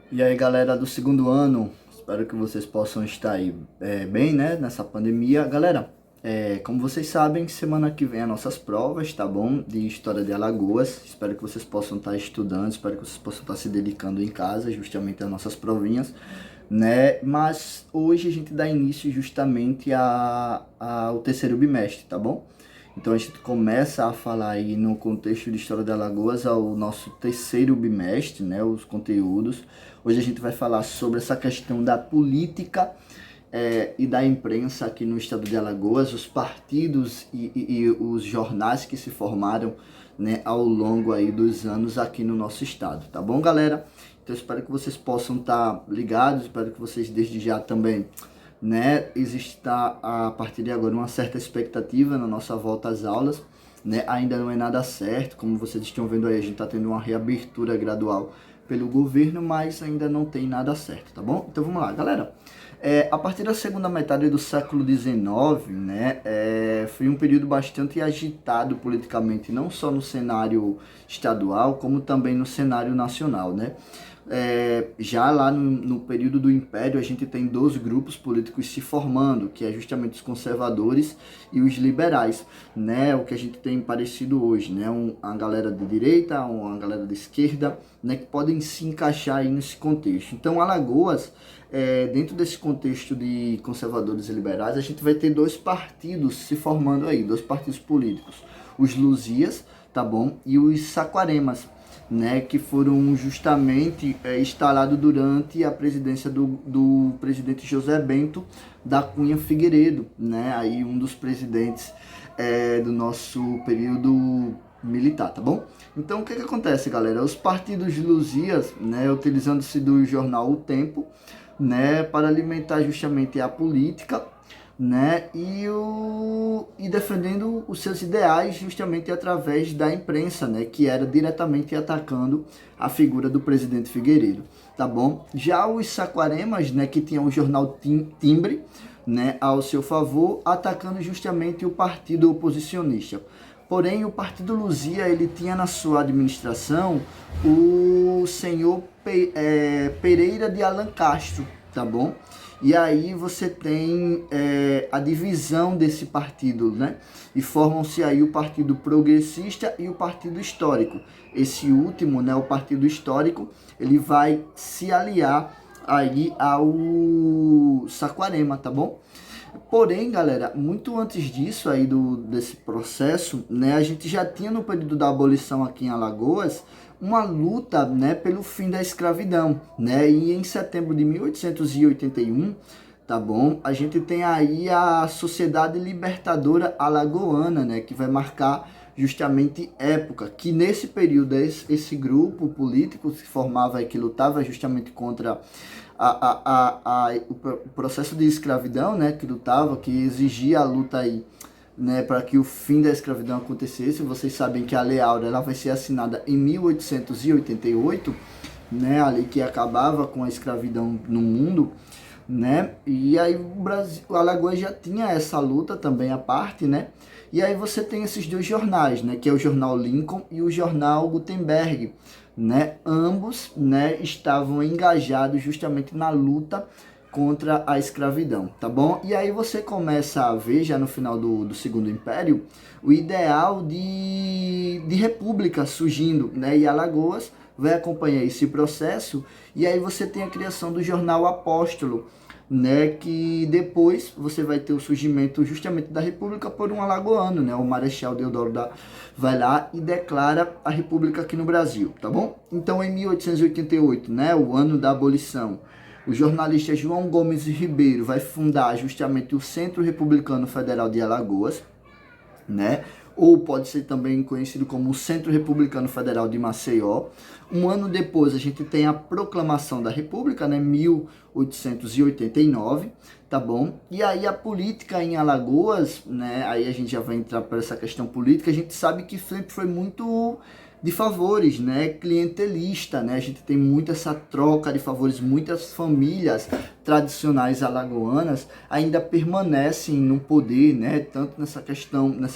E aí, galera do segundo ano, espero que vocês possam estar aí bem, né, nessa pandemia. Galera, como vocês sabem, semana que vem as nossas provas, tá bom? De História de Alagoas. Espero que vocês possam estar estudando, espero que vocês possam estar se dedicando em casa, justamente às nossas provinhas, né? Mas hoje a gente dá início justamente ao terceiro bimestre, tá bom? Então a gente começa a falar aí no contexto de História de Alagoas ao nosso terceiro bimestre, né, os conteúdos. Hoje a gente vai falar sobre essa questão da política e da imprensa aqui no estado de Alagoas, os partidos e os jornais que se formaram, né, ao longo aí dos anos aqui no nosso estado, tá bom, galera? Então eu espero que vocês possam estar ligados, espero que vocês desde já também, né, existe a partir de agora uma certa expectativa na nossa volta às aulas, né? Ainda não é nada certo, como vocês estão vendo aí, a gente está tendo uma reabertura gradual pelo governo, mas ainda não tem nada certo, tá bom? Então vamos lá, galera. A partir da segunda metade do século XIX, né, foi um período bastante agitado politicamente, não só no cenário estadual, como também no cenário nacional, né? Já lá no período do Império, a gente tem dois grupos políticos se formando, que é justamente os conservadores e os liberais, né? O que a gente tem parecido hoje, né? A galera de direita, uma galera de esquerda, né? Que podem se encaixar aí nesse contexto. Então, Alagoas, dentro desse contexto de conservadores e liberais, a gente vai ter dois partidos se formando aí, dois partidos políticos. Os Luzias, tá bom? E os Saquaremas, né, que foram justamente instalados durante a presidência do presidente José Bento da Cunha Figueiredo, né, aí um dos presidentes do nosso período militar, tá bom? Então o que acontece, galera? Os partidos luzias, né, utilizando-se do jornal O Tempo, né, para alimentar justamente a política, né, e defendendo os seus ideais justamente através da imprensa, né, que era diretamente atacando a figura do presidente Figueiredo, tá bom? Já os Saquaremas, né, que tinham o jornal Timbre, né, ao seu favor, atacando justamente o partido oposicionista. Porém, o Partido Luzia, ele tinha na sua administração o senhor Pereira de Alan Castro, tá bom? E aí você tem a divisão desse partido, né? E formam-se aí o Partido Progressista e o Partido Histórico. Esse último, né, o Partido Histórico, ele vai se aliar aí ao Saquarema, tá bom? Porém, galera, muito antes disso aí desse processo, né, a gente já tinha no período da abolição aqui em Alagoas uma luta, né, pelo fim da escravidão, né? E em setembro de 1881, tá bom? A gente tem aí a Sociedade Libertadora Alagoana, né, que vai marcar justamente época, que nesse período esse grupo político se formava e que lutava justamente contra o processo de escravidão, né, que lutava, que exigia a luta aí, né, para que o fim da escravidão acontecesse. Vocês sabem que a Lei Áurea ela vai ser assinada em 1888, né, a lei que acabava com a escravidão no mundo, né? E aí o Brasil, o Alagoas já tinha essa luta também à parte, né? E aí você tem esses dois jornais, né, que é o jornal Lincoln e o jornal Gutenberg, né? Ambos, né, estavam engajados justamente na luta contra a escravidão, tá bom? E aí você começa a ver, já no final do Segundo Império, o ideal de república surgindo, né? E Alagoas vai acompanhar esse processo, e aí você tem a criação do jornal Apóstolo, né, que depois você vai ter o surgimento justamente da República por um alagoano, né, o Marechal Deodoro vai lá e declara a República aqui no Brasil, tá bom? Então, em 1888, né, o ano da abolição, o jornalista João Gomes Ribeiro vai fundar justamente o Centro Republicano Federal de Alagoas, né? Ou pode ser também conhecido como o Centro Republicano Federal de Maceió. Um ano depois a gente tem a Proclamação da República, né, 1889, tá bom? E aí a política em Alagoas, né, aí a gente já vai entrar para essa questão política, a gente sabe que sempre foi muito de favores, né, clientelista, né, a gente tem muito essa troca de favores, muitas famílias tradicionais alagoanas ainda permanecem no poder, né, tanto nessa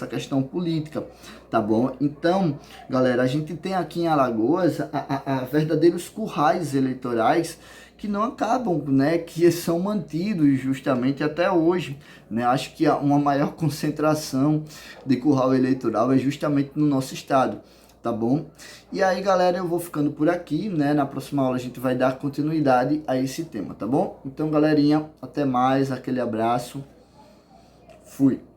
questão política, tá bom? Então, galera, a gente tem aqui em Alagoas a verdadeiros currais eleitorais que não acabam, né, que são mantidos justamente até hoje, né? Acho que uma maior concentração de curral eleitoral é justamente no nosso estado, tá bom? E aí, galera, eu vou ficando por aqui, né? Na próxima aula a gente vai dar continuidade a esse tema, tá bom? Então, galerinha, até mais, aquele abraço, fui!